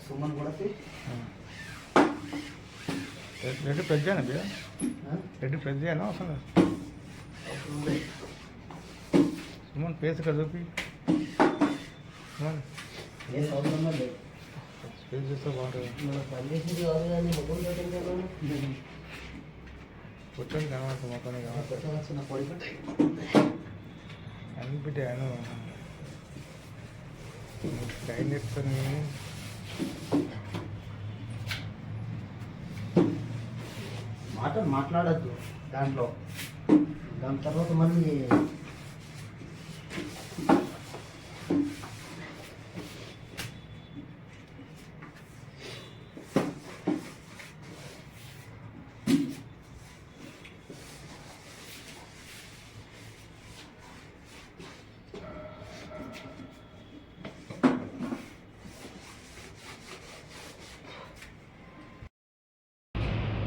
सुमन కూడా రెడ్డి ప్రెస్ చేయనా బియ్య రెడ్డి ప్రెస్ చేయనా అవసరం లేదు సుమన్ పేస్ ఇక్కడ చూపి సుమన్ పేస్ చేస్తే బాగుంటుంది కూర్చొని కనబడుతుంది మొత్తం కనబడుతుంది అనిపిటే ఆయన టైం చెప్తాను మాట్లాడద్దు దాంట్లో దాని తర్వాత మళ్ళీ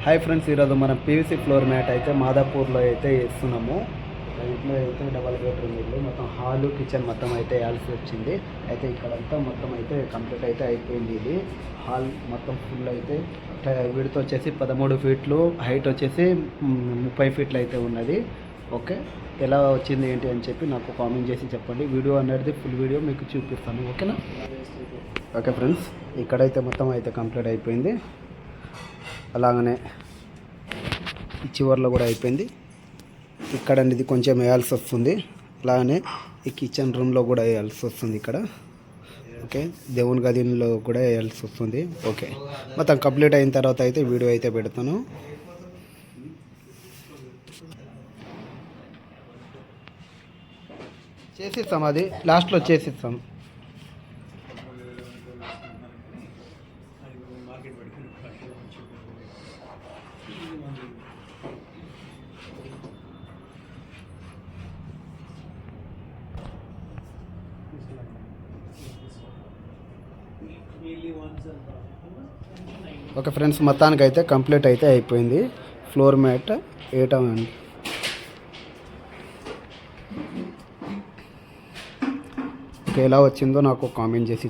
హాయ్ ఫ్రెండ్స్, ఈరోజు మనం పీవీసీ ఫ్లోర్ మ్యాట్ అయితే మాదాపూర్లో అయితే వేస్తున్నాము. ఇంట్లో అయితే డబల్ బెడ్రూమ్ ఇల్లు, మొత్తం హాలు కిచెన్ మొత్తం అయితే వేయాల్సి వచ్చింది. అయితే ఇక్కడంతా మొత్తం అయితే కంప్లీట్ అయితే అయిపోయింది. ఇది హాల్ మొత్తం ఫుల్ అయితే విడ్త్ వచ్చేసి 13 ఫీట్లు, హైట్ వచ్చేసి 30 ఫీట్లు అయితే ఉన్నది. ఓకే, ఎలా వచ్చింది ఏంటి అని చెప్పి నాకు కామెంట్ చేసి చెప్పండి. వీడియో అనేది ఫుల్ వీడియో మీకు చూపిస్తాను. ఓకేనా? ఓకే ఫ్రెండ్స్, ఇక్కడైతే మొత్తం అయితే కంప్లీట్ అయిపోయింది. అలాగనే ఈ చివర్లో కూడా అయిపోయింది. ఇక్కడ అనేది కొంచెం వేయాల్సి వస్తుంది. అలాగనే ఈ కిచెన్ రూమ్లో కూడా వేయాల్సి వస్తుంది. ఇక్కడ ఓకే, దేవుని గదిలో కూడా వేయాల్సి వస్తుంది. ఓకే, మొత్తం కంప్లీట్ అయిన తర్వాత అయితే వీడియో అయితే పెడతాను. చేసిస్తాం, అది లాస్ట్లో చేసిస్తాం. ఓకే ఫ్రెండ్స్, మొత్తానికి అయితే కంప్లీట్ అయితే అయిపోయింది. ఫ్లోర్ మ్యాట్ వేయటం అండి. ఓకే, ఎలా వచ్చిందో నాకు కామెంట్ చేసి